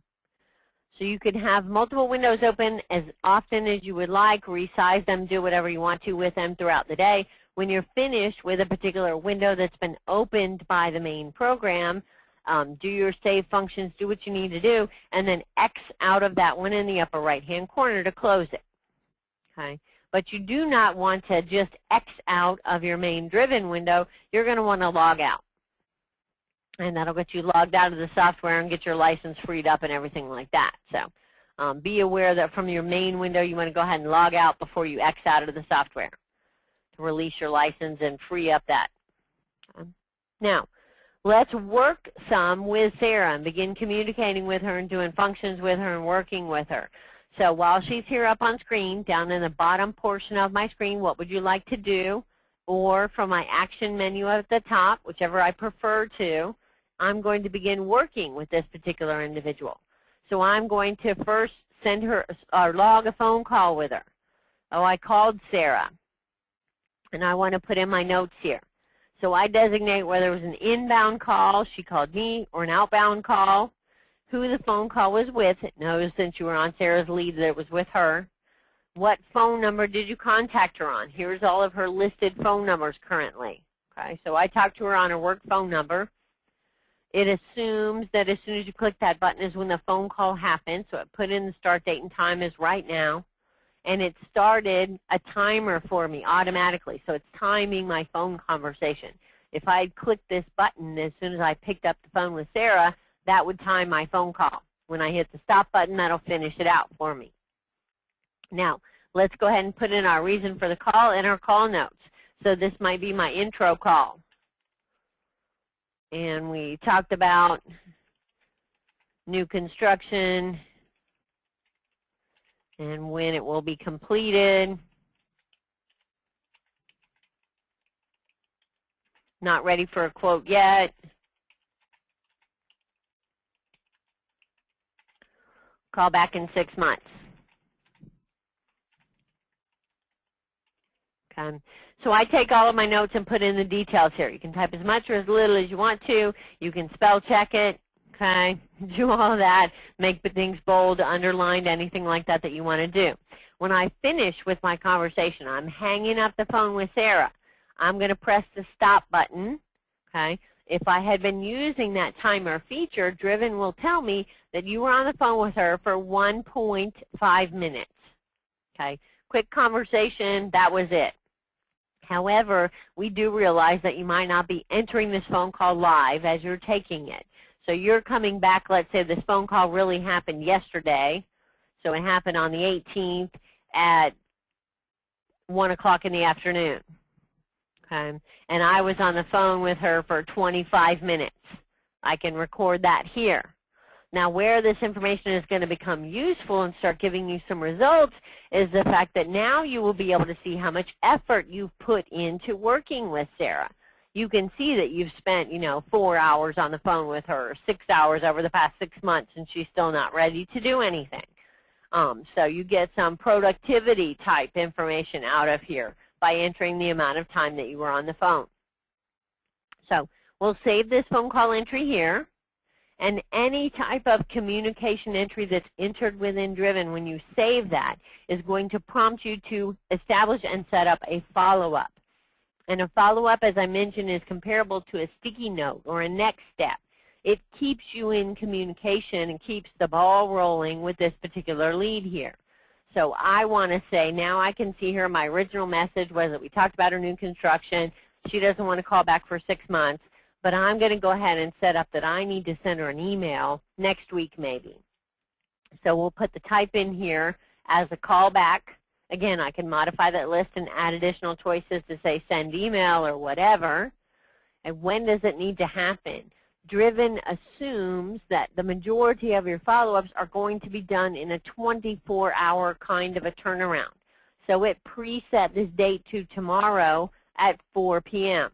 So you can have multiple windows open as often as you would like, resize them, do whatever you want to with them throughout the day. When you're finished with a particular window that's been opened by the main program, do your save functions, do what you need to do, and then X out of that one in the upper right-hand corner to close it. Okay? But you do not want to just X out of your main Driven window. You're going to want to log out. And that'll get you logged out of the software and get your license freed up and everything like that. So be aware that from your main window, you want to go ahead and log out before you X out of the software to release your license and free up that. Now, let's work some with Sarah and begin communicating with her and doing functions with her and working with her. So while she's here up on screen, down in the bottom portion of my screen, what would you like to do? Or from my action menu at the top, whichever I prefer to, I'm going to begin working with this particular individual. So I'm going to first send her or log a phone call with her. Oh, I called Sarah, and I want to put in my notes here. So I designate whether it was an inbound call, she called me, or an outbound call, who the phone call was with. It knows since you were on Sarah's lead that it was with her. What phone number did you contact her on? Here's all of her listed phone numbers currently. Okay, so I talked to her on her work phone number. It assumes that as soon as you click that button is when the phone call happened, so it put in the start date and time is right now. And it started a timer for me automatically, so it's timing my phone conversation. If I had clicked this button as soon as I picked up the phone with Sarah, that would time my phone call. When I hit the stop button, that'll finish it out for me. Now, let's go ahead and put in our reason for the call and our call notes. So this might be my intro call. And we talked about new construction and when it will be completed. Not ready for a quote yet. Call back in 6 months. Okay. So I take all of my notes and put in the details here. You can type as much or as little as you want to. You can spell check it. Okay. Do all of that. Make the things bold, underlined, anything like that that you want to do. When I finish with my conversation, I'm hanging up the phone with Sarah. I'm going to press the stop button. Okay. If I had been using that timer feature, Driven will tell me that you were on the phone with her for 1.5 minutes. Okay. Quick conversation, that was it. However, we do realize that you might not be entering this phone call live as you're taking it. So you're coming back, let's say this phone call really happened yesterday. So it happened on the 18th at 1 o'clock in the afternoon. Okay. And I was on the phone with her for 25 minutes. I can record that here. Now, where this information is going to become useful and start giving you some results is the fact that now you will be able to see how much effort you've put into working with Sarah. You can see that you've spent, 4 hours on the phone with her, or 6 hours over the past 6 months, and she's still not ready to do anything. So you get some productivity type information out of here by entering the amount of time that you were on the phone. So we'll save this phone call entry here. And any type of communication entry that's entered within Driven, when you save that, is going to prompt you to establish and set up a follow-up. And a follow-up, as I mentioned, is comparable to a sticky note or a next step. It keeps you in communication and keeps the ball rolling with this particular lead here. So I want to say, now I can see here my original message was that we talked about her new construction. She doesn't want to call back for 6 months. But I'm going to go ahead and set up that I need to send her an email next week maybe. So we'll put the type in here as a callback. Again, I can modify that list and add additional choices to say send email or whatever. And when does it need to happen? Driven assumes that the majority of your follow-ups are going to be done in a 24-hour kind of a turnaround. So it preset this date to tomorrow at 4 p.m.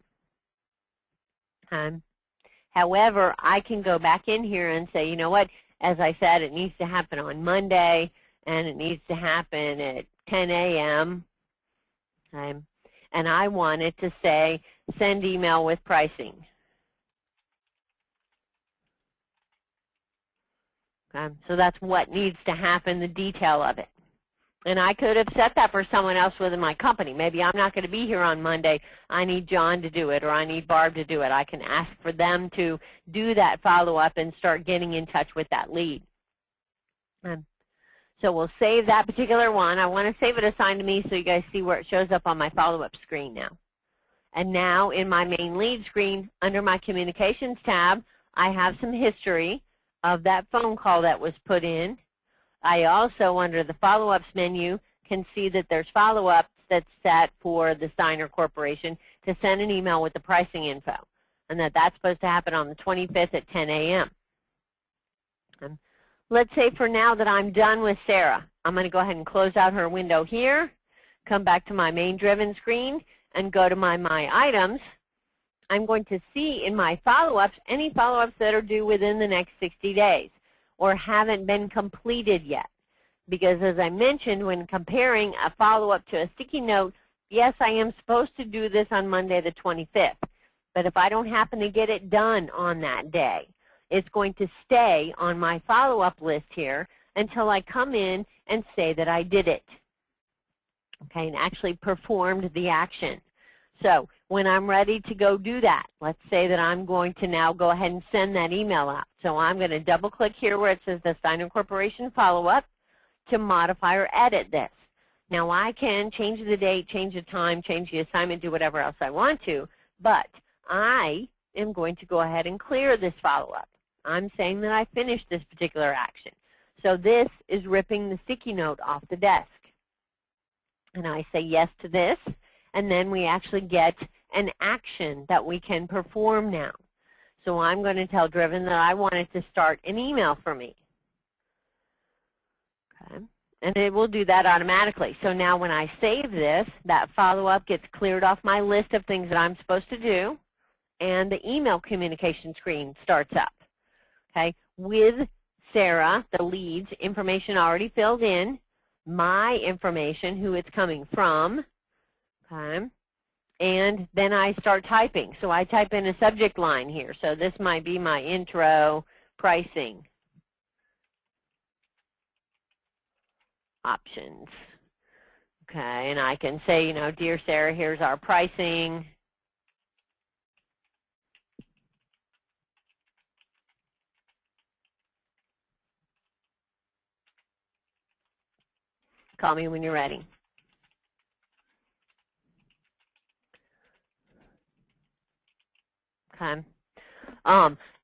However, I can go back in here and say, you know what, as I said, it needs to happen on Monday, and it needs to happen at 10 a.m. And I want it to say, send email with pricing. Okay? So that's what needs to happen, the detail of it. And I could have set that for someone else within my company. Maybe I'm not going to be here on Monday. I need John to do it, or I need Barb to do it. I can ask for them to do that follow-up and start getting in touch with that lead. So we'll save that particular one. I want to save it assigned to me so you guys see where it shows up on my follow-up screen now. And now in my main lead screen, under my Communications tab, I have some history of that phone call that was put in. I also, under the follow-ups menu, can see that there's follow-ups that's set for the Steiner Corporation to send an email with the pricing info, and that's supposed to happen on the 25th at 10 a.m. Let's say for now that I'm done with Sarah. I'm going to go ahead and close out her window here, come back to my main Driven screen, and go to my items. I'm going to see in my follow-ups any follow-ups that are due within the next 60 days or haven't been completed yet. Because as I mentioned, when comparing a follow-up to a sticky note, yes, I am supposed to do this on Monday the 25th. But if I don't happen to get it done on that day, it's going to stay on my follow-up list here until I come in and say that I did it, okay, and actually performed the action. So when I'm ready to go do that, let's say that I'm going to now go ahead and send that email out. So I'm going to double-click here where it says the Steiner Corporation follow-up to modify or edit this. Now I can change the date, change the time, change the assignment, do whatever else I want to, but I am going to go ahead and clear this follow-up. I'm saying that I finished this particular action. So this is ripping the sticky note off the desk. And I say yes to this, and then we actually get an action that we can perform now. So I'm going to tell Driven that I want it to start an email for me. Okay. And it will do that automatically. So now when I save this, that follow-up gets cleared off my list of things that I'm supposed to do, and the email communication screen starts up. Okay, with Sarah, the lead's information already filled in, my information, who it's coming from, okay, and then I start typing. So I type in a subject line here. So this might be my intro pricing options. Okay, and I can say, you know, dear Sarah, here's our pricing. Call me when you're ready. Okay.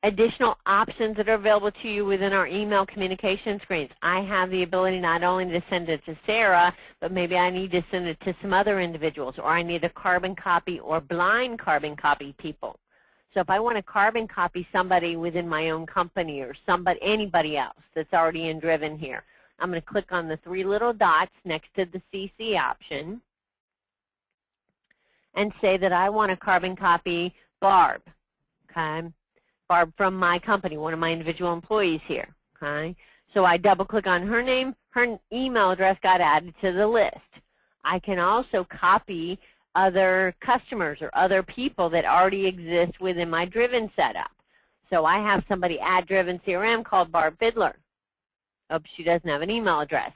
Additional options that are available to you within our email communication screens. I have the ability not only to send it to Sarah, but maybe I need to send it to some other individuals, or I need a carbon copy or blind carbon copy people. So if I want to carbon copy somebody within my own company or anybody else that's already in Driven here, I'm going to click on the three little dots next to the CC option and say that I want to carbon copy Barb, okay? Barb from my company, one of my individual employees here, okay? So I double-click on her name, her email address got added to the list. I can also copy other customers or other people that already exist within my Driven setup. So I have somebody at DrivenCRM called Barb Fiddler. Oh, she doesn't have an email address.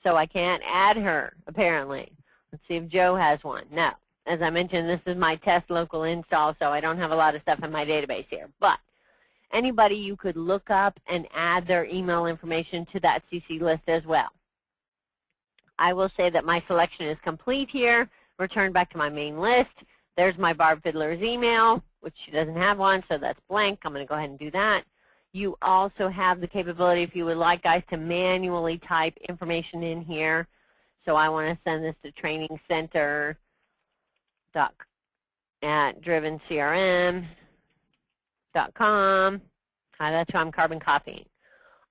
So I can't add her, apparently. Let's see if Joe has one. No. As I mentioned, this is my test local install, so I don't have a lot of stuff in my database here. But anybody you could look up and add their email information to that CC list as well. I will say that my selection is complete here. Return back to my main list. There's my Barb Fiddler's email, which she doesn't have one, so that's blank. I'm going to go ahead and do that. You also have the capability, if you would like, guys, to manually type information in here. So I want to send this to trainingcenter.drivencrm.com. That's who I'm carbon copying.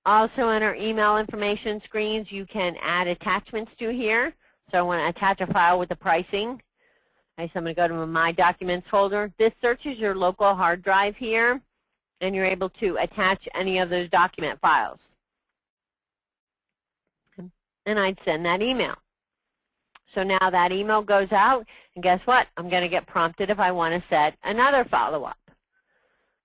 Also in our email information screens, you can add attachments to here. So I want to attach a file with the pricing. Okay, so I'm going to go to my Documents folder. This searches your local hard drive here, and you're able to attach any of those document files. And I'd send that email. So now that email goes out, and guess what? I'm going to get prompted if I want to set another follow-up.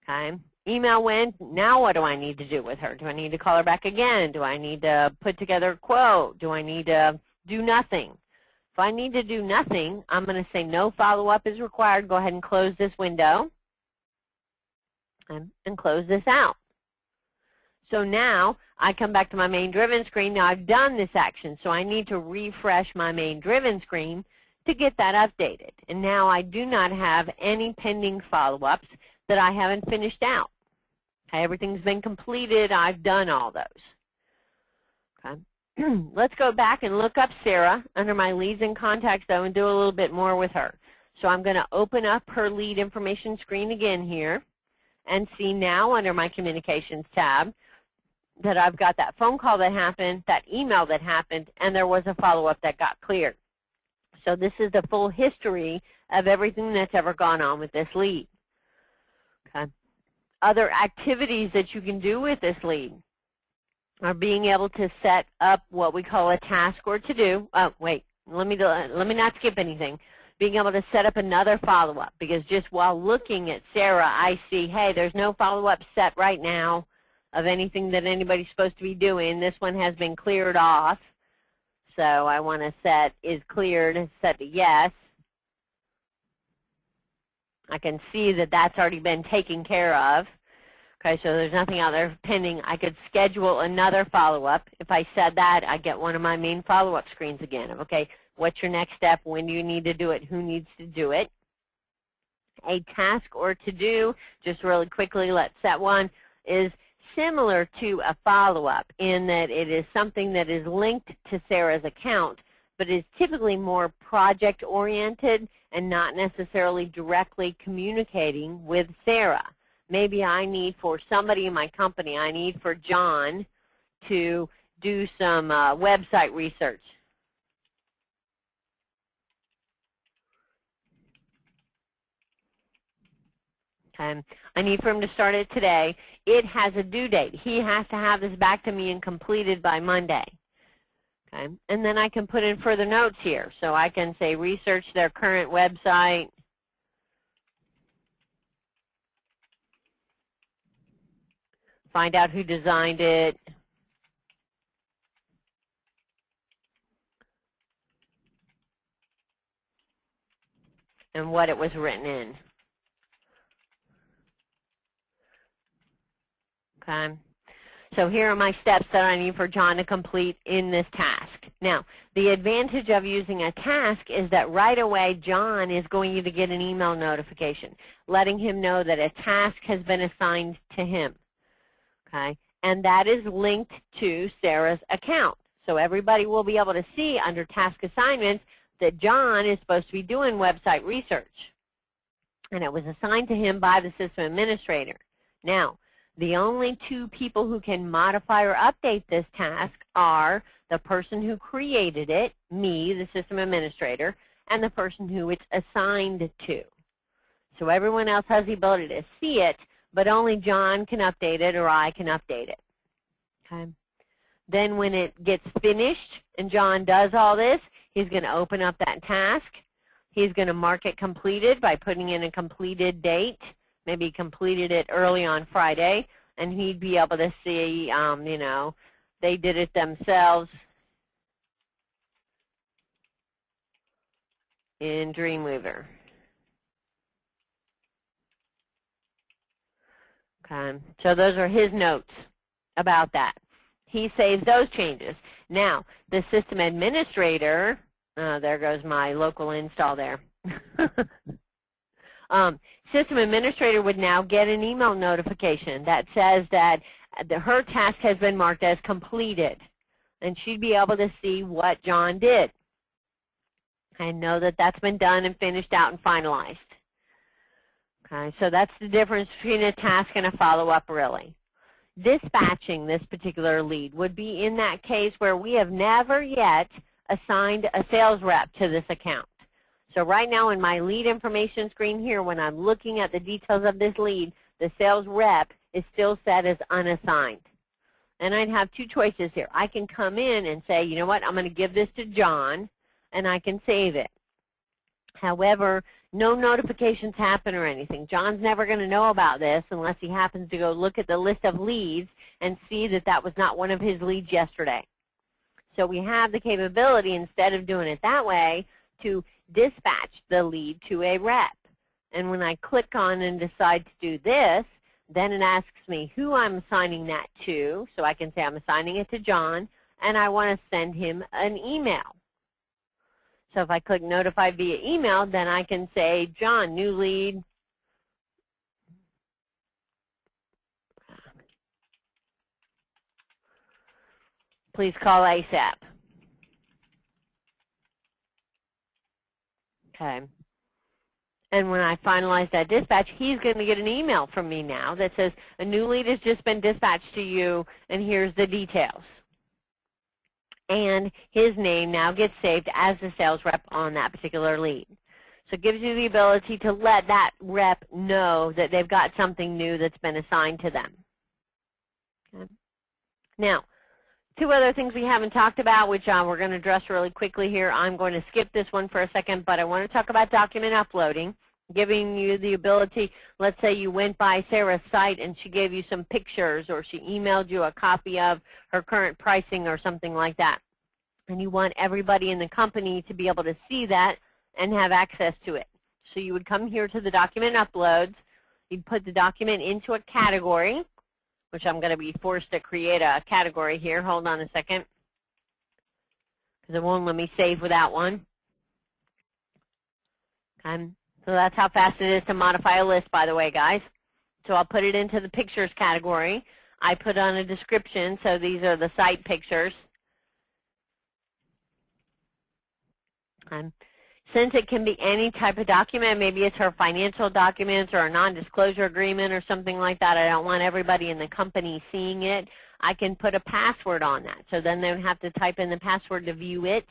Okay? email went. Now what do I need to do with her? Do I need to call her back again? Do I need to put together a quote? Do I need to do nothing? If I need to do nothing, I'm going to say no follow-up is required. Go ahead and close this window and close this out. So now I come back to my main Driven screen. Now I've done this action, so I need to refresh my main Driven screen to get that updated. And now I do not have any pending follow-ups that I haven't finished out. Okay, everything's been completed. I've done all those. Okay. Let's go back and look up Sarah under my leads and contacts, though, and do a little bit more with her. So I'm going to open up her lead information screen again here and see now under my communications tab that I've got that phone call that happened, that email that happened, and there was a follow-up that got cleared. So this is the full history of everything that's ever gone on with this lead. Okay. Other activities that you can do with this lead are being able to set up what we call a task or to-do. Oh, wait, let me not skip anything. Being able to set up another follow-up, because just while looking at Sarah, I see, hey, there's no follow-up set right now of anything that anybody's supposed to be doing. This one has been cleared off. So I want to set is cleared, set to yes. I can see that that's already been taken care of. Okay, so there's nothing out there pending. I could schedule another follow-up. If I said that, I get one of my main follow-up screens again. Okay, what's your next step? When do you need to do it? Who needs to do it? A task or to-do, just really quickly, let's set one, is similar to a follow-up in that it is something that is linked to Sarah's account, but is typically more project-oriented and not necessarily directly communicating with Sarah. Maybe I need for somebody in my company, I need for John to do some website research. Okay. I need for him to start it today. It has a due date. He has to have this back to me and completed by Monday. Okay. And then I can put in further notes here. So I can say research their current website. Find out who designed it. And what it was written in. Okay. So here are my steps that I need for John to complete in this task. Now, the advantage of using a task is that right away John is going to get an email notification letting him know that a task has been assigned to him. Okay, and that is linked to Sarah's account. So everybody will be able to see under task assignments that John is supposed to be doing website research. And it was assigned to him by the system administrator. Now, the only two people who can modify or update this task are the person who created it, me, the system administrator, and the person who it's assigned to. So everyone else has the ability to see it, but only John can update it or I can update it. Okay. Then when it gets finished and John does all this, he's going to open up that task. He's going to mark it completed by putting in a completed date. Maybe he completed it early on Friday, and he'd be able to see, you know, they did it themselves in Dreamweaver. Okay, so those are his notes about that. He saves those changes. Now, the system administrator, there goes my local install there. System administrator would now get an email notification that says that her task has been marked as completed, and she'd be able to see what John did and know that that's been done and finished out and finalized. Okay, so that's the difference between a task and a follow-up, really. Dispatching this particular lead would be in that case where we have never yet assigned a sales rep to this account. So right now in my lead information screen here, when I'm looking at the details of this lead, the sales rep is still set as unassigned. And I'd have two choices here. I can come in and say, you know what, I'm going to give this to John, and I can save it. However, no notifications happen or anything. John's never going to know about this unless he happens to go look at the list of leads and see that that was not one of his leads yesterday. So we have the capability, instead of doing it that way, to dispatch the lead to a rep. And when I click on and decide to do this, then it asks me who I'm assigning that to. So I can say I'm assigning it to John, and I want to send him an email. So if I click Notify via email, then I can say, John, new lead. Please call ASAP. Okay. And when I finalize that dispatch, he's going to get an email from me now that says, a new lead has just been dispatched to you, and here's the details. And his name now gets saved as the sales rep on that particular lead. So it gives you the ability to let that rep know that they've got something new that's been assigned to them. Okay. Now, two other things we haven't talked about, which we're going to address really quickly here. I'm going to skip this one for a second, but I want to talk about document uploading, giving you the ability. Let's say you went by Sarah's site and she gave you some pictures, or she emailed you a copy of her current pricing or something like that, and you want everybody in the company to be able to see that and have access to it. So you would come here to the document uploads. You'd put the document into a category, which I'm going to be forced to create a category here. Hold on a second, because it won't let me save without one. Okay. So that's how fast it is to modify a list, by the way, guys. So I'll put it into the pictures category. I put on a description, so these are the site pictures. Since it can be any type of document, maybe it's her financial documents or a non-disclosure agreement or something like that, I don't want everybody in the company seeing it, I can put a password on that. So then they would have to type in the password to view it,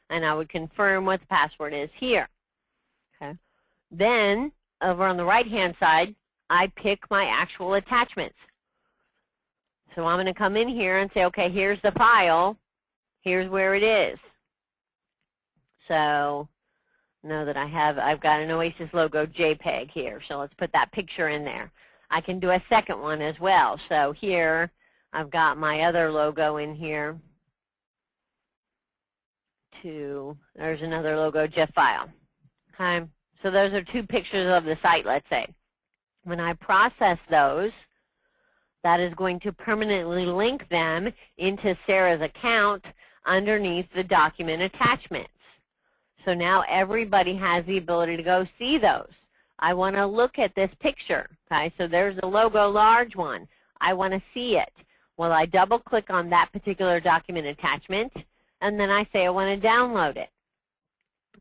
and I would confirm what the password is here. Okay. Then, over on the right-hand side, I pick my actual attachments. So I'm going to come in here and say, okay, here's the file. Here's where it is. So know that I've got an Oasis logo JPEG here. So let's put that picture in there. I can do a second one as well. So here I've got my other logo in here. There's another logo GIF file. Okay. So those are two pictures of the site, let's say. When I process those, that is going to permanently link them into Sarah's account underneath the document attachments. So now everybody has the ability to go see those. I want to look at this picture. Okay, so there's a logo large one. I want to see it. Well, I double click on that particular document attachment, and then I say I want to download it.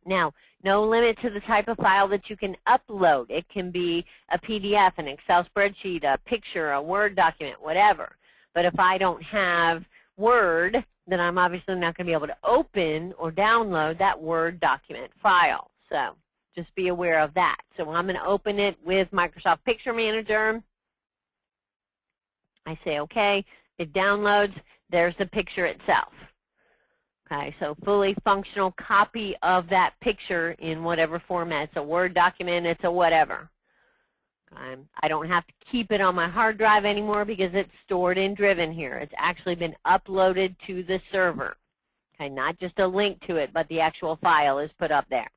Now, no limit to the type of file that you can upload. It can be a PDF, an Excel spreadsheet, a picture, a Word document, whatever. But if I don't have Word, then I'm obviously not going to be able to open or download that Word document file. So just be aware of that. So I'm going to open it with Microsoft Picture Manager. I say OK. It downloads. There's the picture itself. Okay, so fully functional copy of that picture in whatever format. It's a Word document. It's a whatever. I don't have to keep it on my hard drive anymore because it's stored in Driven here. It's actually been uploaded to the server. Okay, not just a link to it, but the actual file is put up there.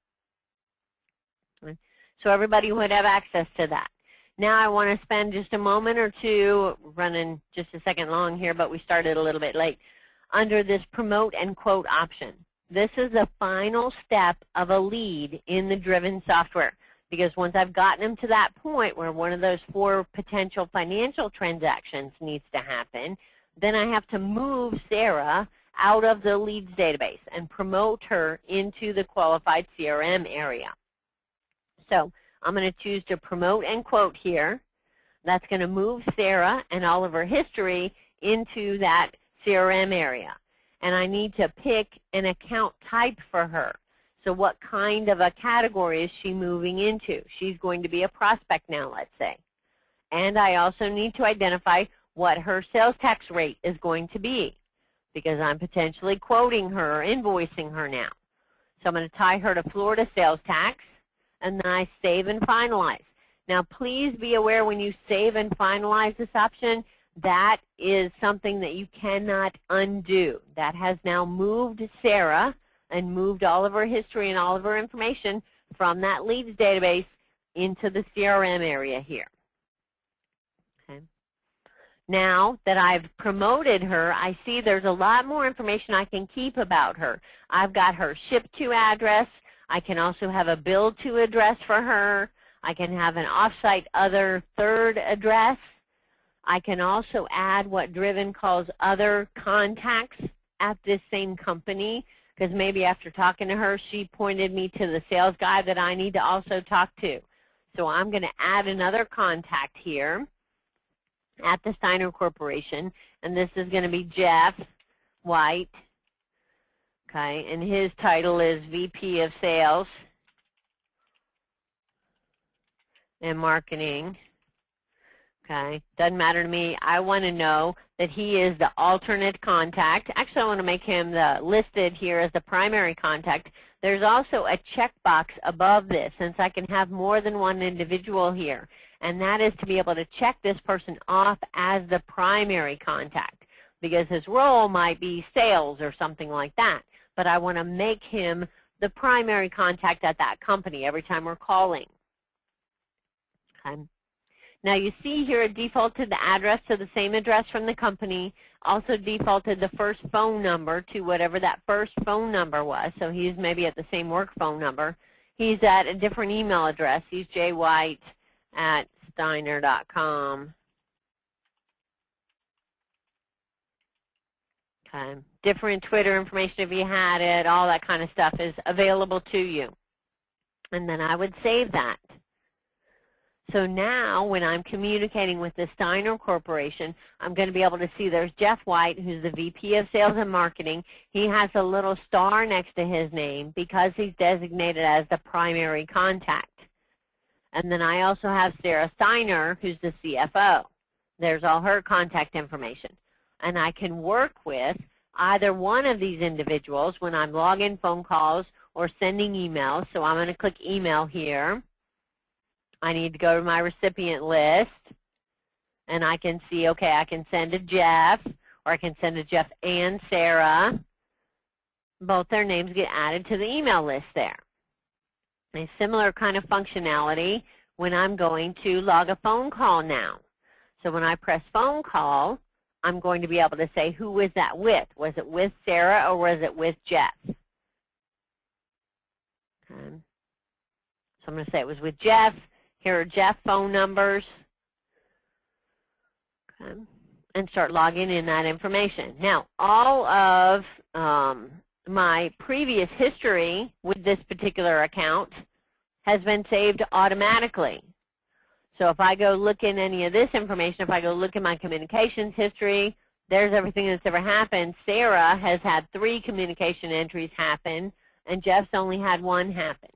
Okay. So everybody would have access to that. Now I want to spend just a moment or two, running just a second long here, but we started a little bit late, under this promote and quote option. This is the final step of a lead in the Driven software. Because once I've gotten them to that point where one of those 4 potential financial transactions needs to happen, then I have to move Sarah out of the leads database and promote her into the qualified CRM area. So I'm going to choose to promote and quote here. That's going to move Sarah and all of her history into that CRM area. And I need to pick an account type for her. So what kind of a category is she moving into? She's going to be a prospect now, let's say. And I also need to identify what her sales tax rate is going to be, because I'm potentially quoting her or invoicing her now. So I'm going to tie her to Florida sales tax, and then I save and finalize. Now please be aware when you save and finalize this option, that is something that you cannot undo. That has now moved Sarah and moved all of her history and all of her information from that leads database into the CRM area here. Okay. Now that I've promoted her, I see there's a lot more information I can keep about her. I've got her ship to address. I can also have a bill to address for her. I can have an offsite other third address. I can also add what Driven calls other contacts at this same company, because maybe after talking to her, she pointed me to the sales guy that I need to also talk to. So I'm going to add another contact here at the Steiner Corporation, and this is going to be Jeff White, okay, and his title is VP of Sales and Marketing. Okay, doesn't matter to me. I want to know that he is the alternate contact. Actually, I want to make him listed here as the primary contact. There's also a checkbox above this, since I can have more than one individual here, and that is to be able to check this person off as the primary contact, because his role might be sales or something like that, but I want to make him the primary contact at that company every time we're calling. Okay. Now you see here it defaulted the address to the same address from the company, also defaulted the first phone number to whatever that first phone number was, so he's maybe at the same work phone number. He's at a different email address. He's jwhite@steiner.com. Okay. Different Twitter information if you had it, all that kind of stuff is available to you. And then I would save that. So now when I'm communicating with the Steiner Corporation, I'm going to be able to see there's Jeff White, who's the VP of Sales and Marketing. He has a little star next to his name because he's designated as the primary contact. And then I also have Sarah Steiner, who's the CFO. There's all her contact information. And I can work with either one of these individuals when I'm logging phone calls or sending emails. So I'm going to click email here. I need to go to my recipient list, and I can see, okay, I can send to Jeff, or I can send to Jeff and Sarah. Both their names get added to the email list there. A similar kind of functionality when I'm going to log a phone call now. So when I press phone call, I'm going to be able to say, who was that with? Was it with Sarah or was it with Jeff? Okay. So I'm going to say it was with Jeff. Here are Jeff phone numbers, okay, and start logging in that information. Now, all of my previous history with this particular account has been saved automatically. So if I go look in any of this information, if I go look in my communications history, there's everything that's ever happened. Sarah has had 3 communication entries happen, and Jeff's only had 1 happen.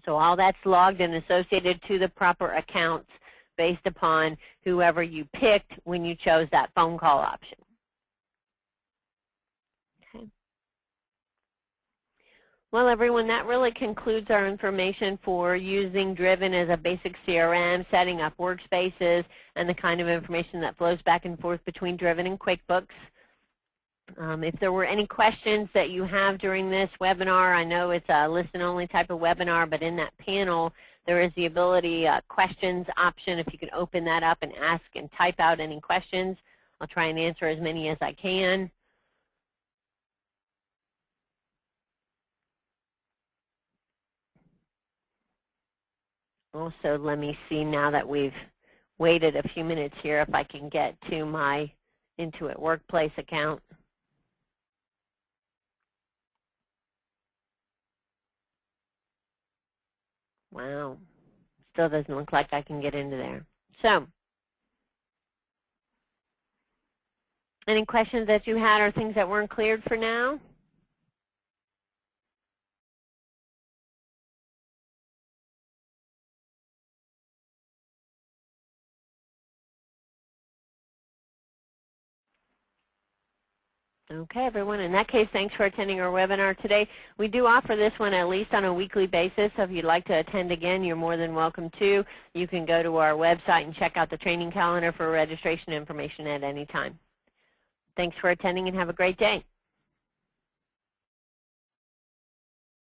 So all that's logged and associated to the proper accounts based upon whoever you picked when you chose that phone call option. Okay. Well, everyone, that really concludes our information for using Driven as a basic CRM, setting up workspaces, and the kind of information that flows back and forth between Driven and QuickBooks. If there were any questions that you have during this webinar, I know it's a listen-only type of webinar, but in that panel there is the ability questions option. If you can open that up and ask and type out any questions, I'll try and answer as many as I can. Also, let me see now that we've waited a few minutes here if I can get to my Intuit Workplace account. Wow, still doesn't look like I can get into there. So, any questions that you had or things that weren't cleared for now? Okay, everyone. In that case, thanks for attending our webinar today. We do offer this one at least on a weekly basis, so if you'd like to attend again, you're more than welcome to. You can go to our website and check out the training calendar for registration information at any time. Thanks for attending and have a great day.